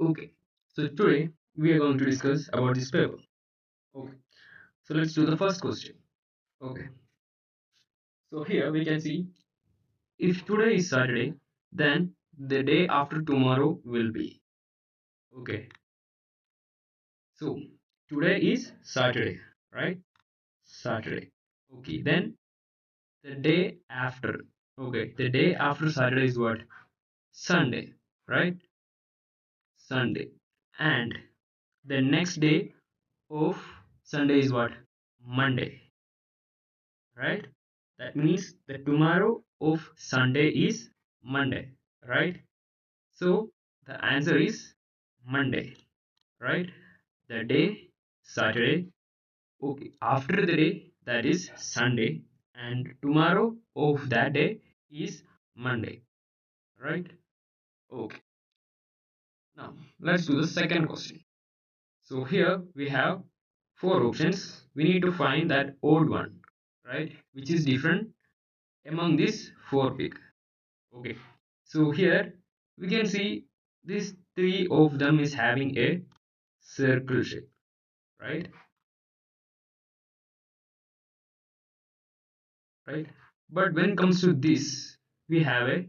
Okay, so today we are going to discuss about this paper. Okay, so let's do the first question. Okay, so here we can see if today is Saturday, then the day after tomorrow will be. Okay, so today is Saturday, right? Saturday. Okay, then the day after. Okay, the day after Saturday is what? Sunday, right? Sunday. And the next day of Sunday is what? Monday, right? That means the tomorrow of Sunday is Monday, right? So the answer is Monday, right? The day Saturday, okay, after the day that is Sunday, and tomorrow of that day is Monday, right? Okay, now let's do the second question. So here we have four options. We need to find that odd one, right? Which is different among these four pick. Okay, so here we can see these three of them is having a circle shape, right? Right. But when it comes to this, we have a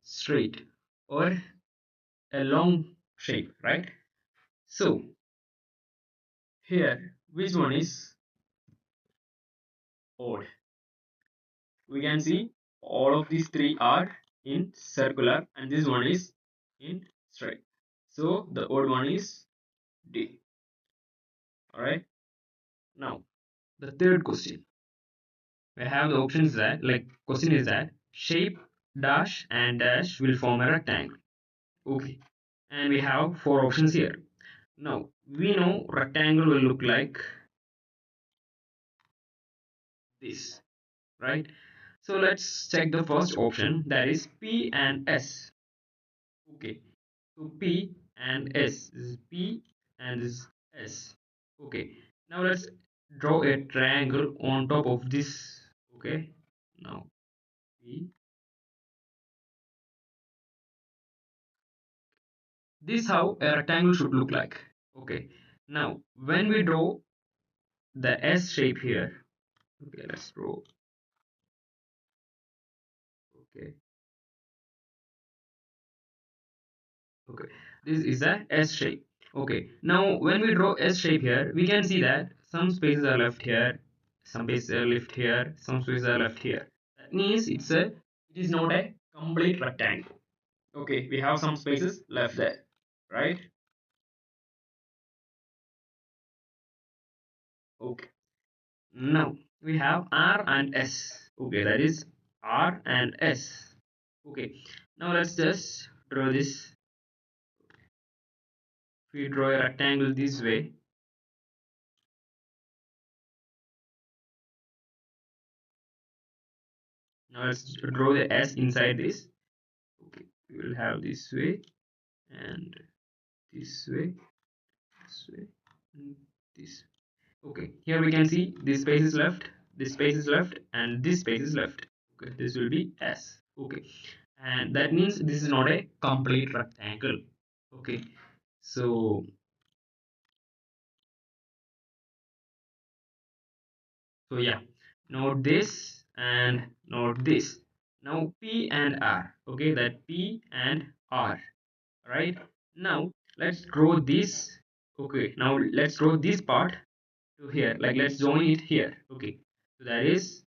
straight or a long shape, right? So here, which one is odd? We can see all of these three are in circular and this one is in straight. So the odd one is D. Alright. Now the third question. We have the options that question is that shape dash and dash will form a rectangle. Okay. And we have four options here. Now we know rectangle will look like this, right? So let's check the first option, that is P and S. Okay, so P and S. This is P and this is S. Okay, now let's draw a triangle on top of this. Okay, now P. This is how a rectangle should look like. Okay, now when we draw the S shape here, okay, let's draw. Okay, okay, this is a S shape. Okay, now when we draw S shape here, we can see that some spaces are left here, some spaces are left here, some spaces are left here. That means it is not a complete rectangle. Okay, we have some spaces left there, right? Okay, now we have R and S. Okay, that is R and S. Okay, now let's just draw this. If we draw a rectangle this way, now let's draw the S inside this. Okay, we will have this way and this way, this way, and this. Okay, here we can see this space is left, this space is left, and this space is left. Okay, this will be S. Okay, and that means this is not a complete rectangle. Okay, so yeah, note this and note this. Now P and R. Okay, that P and R. Right, now let's draw this. Okay, now let's draw this part to here, like let's join it here. Okay, so that is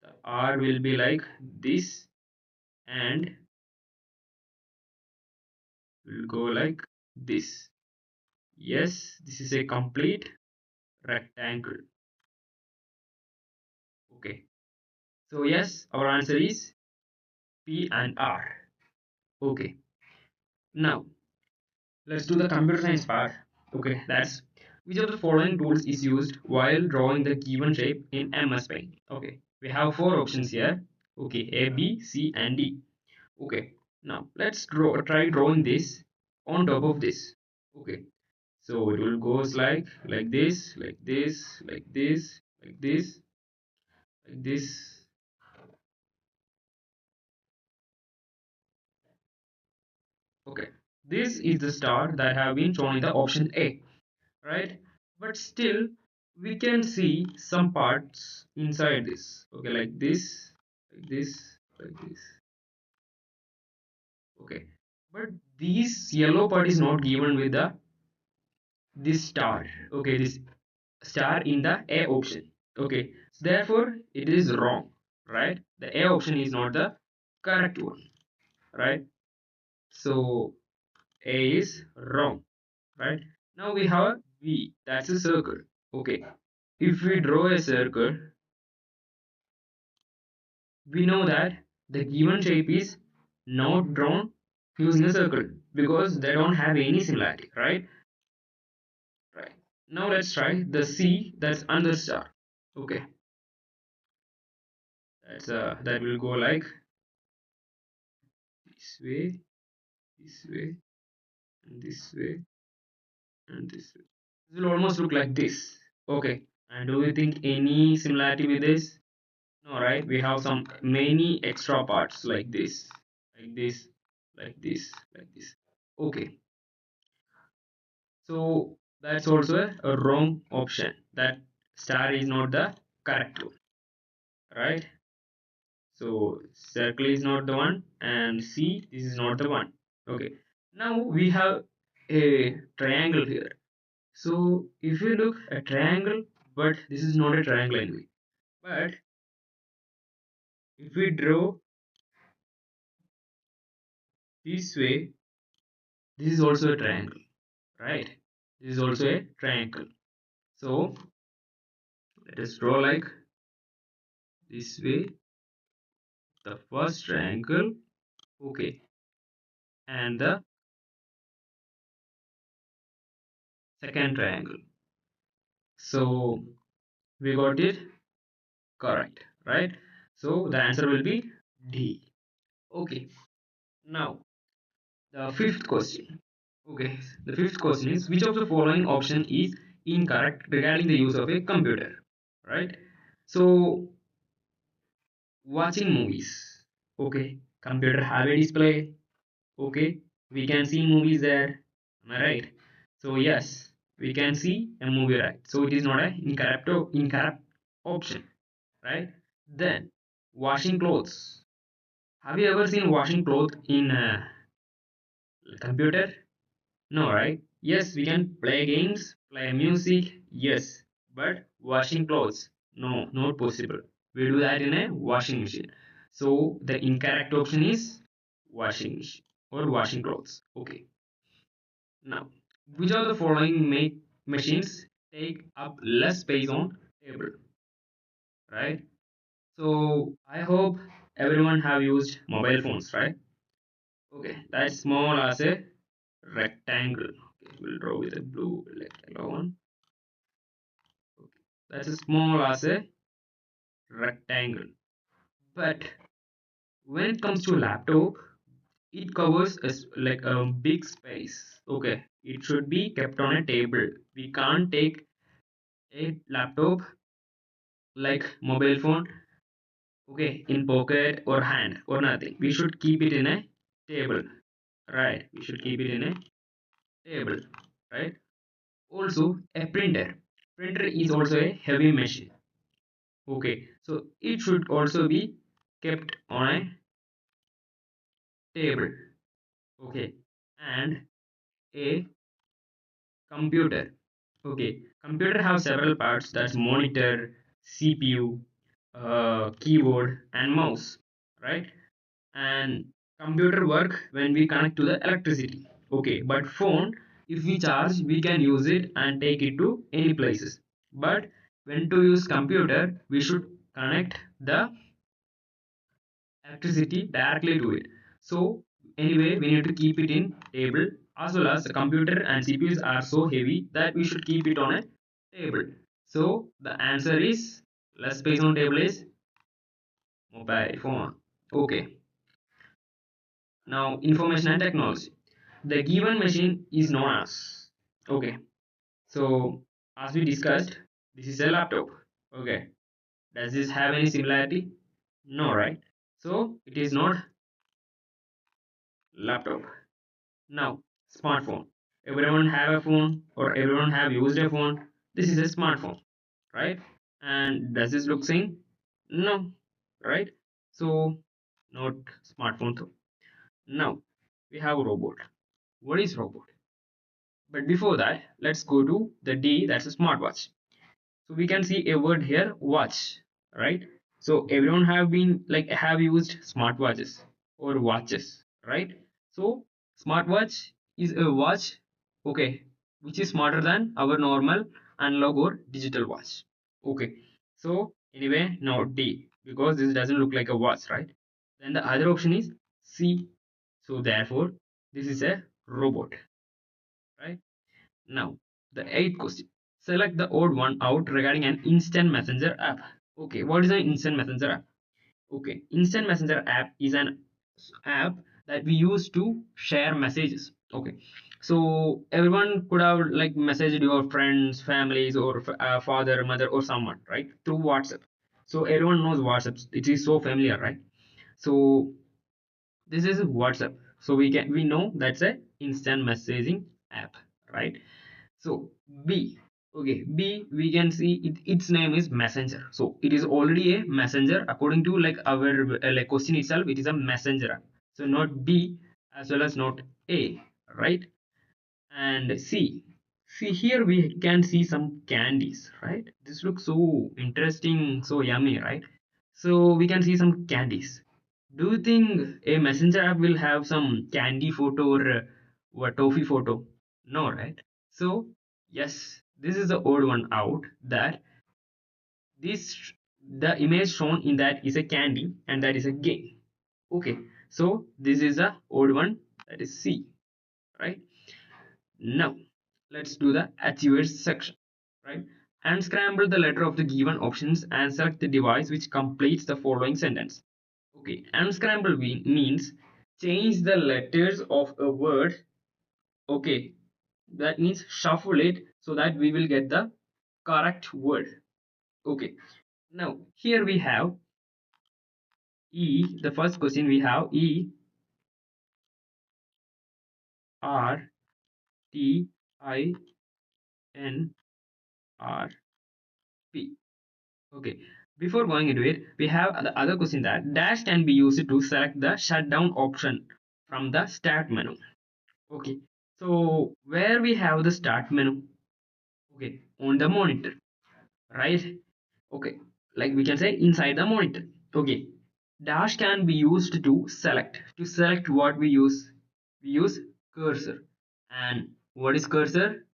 the R will be like this and will go like this. Yes, this is a complete rectangle. Okay, so yes, our answer is P and R. Okay, now let's do the computer science part. Okay, that's which of the following tools is used while drawing the given shape in MS Paint? Okay, we have four options here. Okay, A, B, C, and D. Okay, now let's try drawing this on top of this. Okay, so it will goes like this, like this, like this, like this, like this. Okay, this is the star that have been shown in the option A, right? But still we can see some parts inside this, okay, like this, like this, like this, okay. But this yellow part is not given with the this star, okay, this star in the A option, okay. So therefore it is wrong, right? The A option is not the correct one, right? So A is wrong, right? Now we have V, that's a circle, okay. If we draw a circle, we know that the given shape is not drawn using a circle because they don't have any similarity, right? Right. Now let's try the C, that's under star, okay. That will go like this way, this way, and this way, and this way. This will almost look like this, okay. And do you think any similarity with this? No, right? We have some many extra parts like this, like this, like this, like this. Okay, so that's also a wrong option. That star is not the correct one, right? So circle is not the one, and C, this is not the one. Okay, now we have a triangle here. So if you look a triangle, but this is not a triangle anyway. But if we draw this way, this is also a triangle, right? This is also a triangle. So let us draw like this way, the first triangle, okay, and the second triangle. So we got it correct, right? So the answer will be D. Okay, now the fifth question. Okay, the fifth question is which of the following option is incorrect regarding the use of a computer, right? So watching movies, okay, computer have a display, okay, we can see movies there, am I right? So yes, we can see a movie, right? So it is not a incorrect option, right? Then washing clothes, have you ever seen washing clothes in a computer? No, right? Yes, we can play games, play music, yes, but washing clothes, no, not possible. We do that in a washing machine. So the incorrect option is washing machine or washing clothes. Okay. Now, which of the following make machines take up less space on table, right? So I hope everyone have used mobile phones, right? Okay, that's small as a rectangle. Okay, we'll draw with a blue rectangle one. Okay, that's as small as a rectangle. But when it comes to laptop, it covers like a big space. Okay, it should be kept on a table. We can't take a laptop like mobile phone, okay, in pocket or hand or nothing. We should keep it in a table, right? We should keep it in a table, right? Also, a printer. Printer is also a heavy machine. Okay, so it should also be kept on a table. Okay, and a computer. Okay, computer have several parts, that's monitor, CPU, keyboard, and mouse, right? And computer work when we connect to the electricity. Okay, but phone, if we charge, we can use it and take it to any places. But when to use computer, we should connect the electricity directly to it. So anyway, we need to keep it in table, as well as the computer and CPUs are so heavy that we should keep it on a table. So the answer is less space on table is mobile phone. Okay. Now information and technology. The given machine is known as, okay. So as we discussed, this is a laptop. Okay. Does this have any similarity? No, right? So it is not laptop. Now smartphone. Everyone have a phone or everyone have used a phone. This is a smartphone, right? And does this look same? No, right? So not smartphone though. Now we have a robot. What is robot? But before that, let's go to the D, that's a smartwatch. So we can see a word here, watch, right? So everyone have been like have used smartwatches or watches, right? So smartwatch is a watch, okay, which is smarter than our normal analog or digital watch. Okay. So anyway, now D, because this doesn't look like a watch, right? Then the other option is C. So therefore, this is a robot, right? Now, the eighth question. Select the odd one out regarding an instant messenger app. Okay, what is an instant messenger app? Okay, instant messenger app is an app that we use to share messages. Okay, so everyone could have like messaged your friends, families, or father, mother, or someone, right, through WhatsApp. So everyone knows WhatsApp. It is so familiar, right? So this is WhatsApp. So we know that's a instant messaging app, right? So B, okay, B we can see its name is messenger. So it is already a messenger according to like our like question itself. It is a messenger. So not B as well as not A, right? And C. See here we can see some candies, right? This looks so interesting, so yummy, right? So we can see some candies. Do you think a messenger app will have some candy photo or what toffee photo? No, right? So yes, this is the old one out that this the image shown in that is a candy and that is a game. Okay, so this is the old one that is C, right? Now, let's do the achievers section, right? Unscramble the letter of the given options and select the device which completes the following sentence. Okay, unscramble means change the letters of a word. Okay, that means shuffle it so that we will get the correct word. Okay, now here we have E. The first question we have E R T I N R P. Okay, before going into it, we have the other question that dash can be used to select the shutdown option from the start menu. Okay, so where we have the start menu, okay, on the monitor, right? Okay, like we can say inside the monitor. Okay, dash can be used to select what we use cursor. And what is cursor?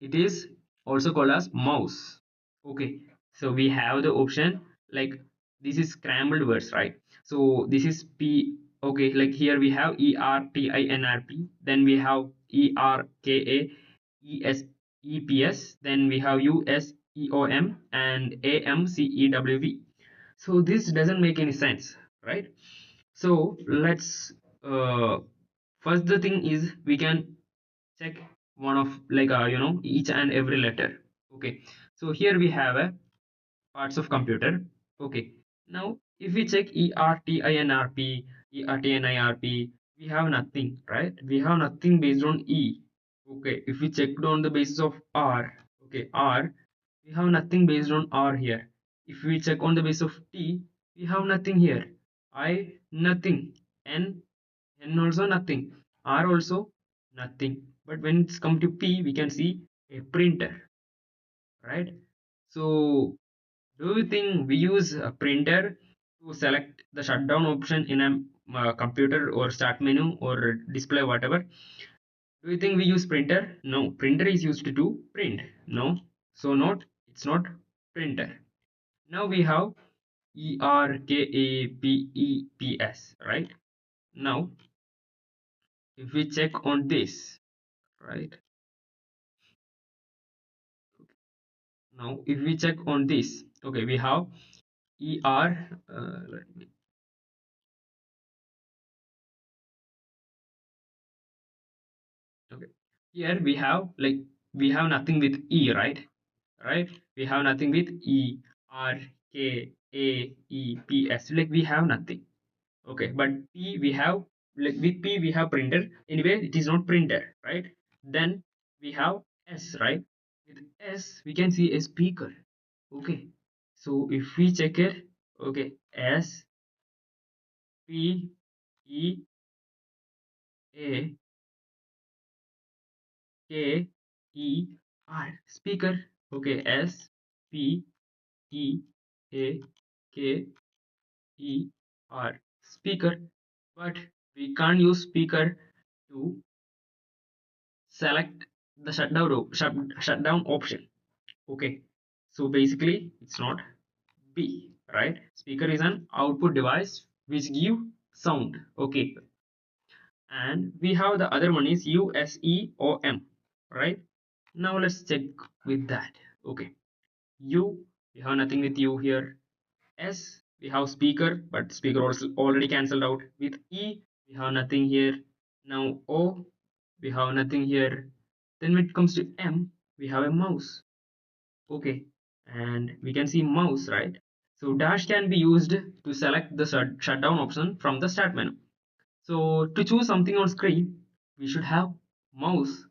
It is also called as mouse. Okay, so we have the option like this is scrambled words, right? So this is P. Okay, like here we have ERTINRP, then we have ERKAESEPS, then we have USEOM and AMCEWV. So this doesn't make any sense, right? So let's first the thing is we can check one of like each and every letter. Okay, so here we have a parts of computer. Okay, now if we check ERTINRP, we have nothing, right? We have nothing based on E. Okay, if we checked on the basis of R, okay, R, we have nothing based on R here. If we check on the basis of T, we have nothing here. I, nothing. N also nothing. R also nothing. But when it's come to P, we can see a printer, right? So do you think we use a printer to select the shutdown option in a computer or start menu or display whatever? Do you think we use printer? No, printer is used to print. No, so not, it's not printer. Now we have ERKAPEPS, right? Now if we check on this, right? Now if we check on this, okay, we have ER. Let me, okay. Here we have like we have nothing with E, right? Right? We have nothing with ERKAEPS. Like we have nothing. Okay, but P we have like with P we have printer. Anyway, it is not printer, right? Then we have S, right? With S we can see a speaker. Okay, so if we check it, okay, S P E A K E R, speaker. Okay, S P E A K E R, speaker. But we can't use speaker to select the shutdown option. Okay, so basically it's not B, right? Speaker is an output device which give sound. Okay, and we have the other one is USEOM, right? Now let's check with that. Okay, U, we have nothing with U here. S, we have speaker, but speaker also already cancelled out. With E, we have nothing here. Now O, we have nothing here. Then when it comes to M, we have a mouse. Okay, and we can see mouse, right? So dash can be used to select the shutdown option from the start menu. So to choose something on screen, we should have mouse.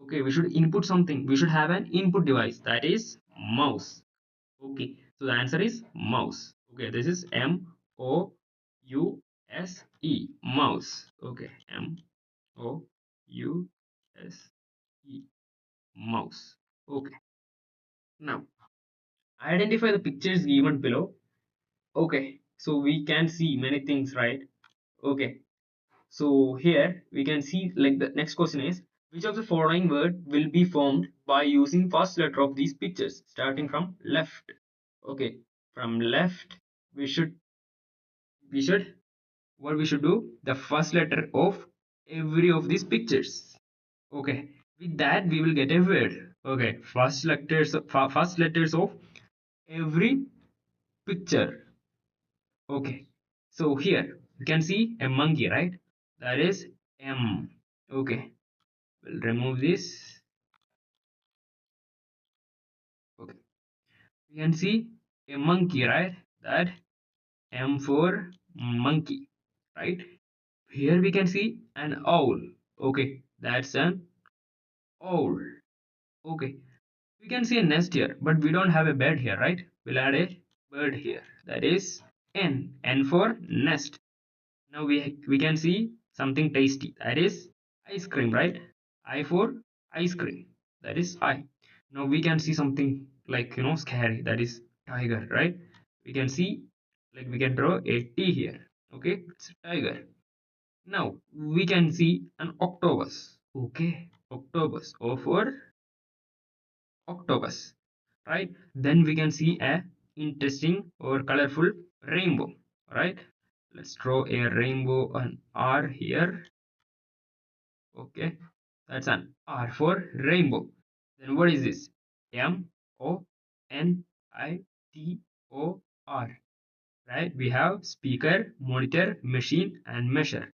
Okay, we should input something. We should have an input device, that is mouse. Okay, so the answer is mouse. Okay, this is MOUSE, mouse. Okay, MOUSE, mouse. Okay, now identify the pictures given below. Okay, so we can see many things, right? Okay, so here we can see, like, the next question is, which of the following word will be formed by using first letter of these pictures starting from left? Okay, from left we should what we should do, the first letter of every of these pictures. Okay, with that we will get a word. Okay, first letters of every picture. Okay, so here you can see a monkey, right? That is M. Okay, we'll remove this. Okay, you can see a monkey, right? That M for monkey, right? Here we can see an owl. Okay, that's an owl. Okay, we can see a nest here, but we don't have a bed here, right? We'll add a bird here. That is N. N for nest. Now we can see something tasty. That is ice cream, right? I for ice cream. That is I. Now we can see something like, scary. That is tiger, right? We can see, like, we can draw a T here. Okay, it's a tiger. Now we can see an octopus. Okay, octopus. O for octopus, right? Then we can see a interesting or colorful rainbow, right? Let's draw a rainbow, an R here. Okay, that's an R for rainbow. Then what is this? MONITOR, right? We have speaker, monitor, machine, and measure.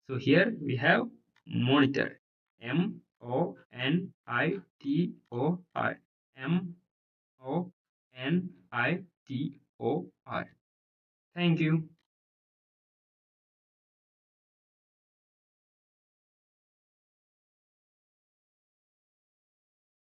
So here we have monitor. MONITOR. MONITOR. Thank you.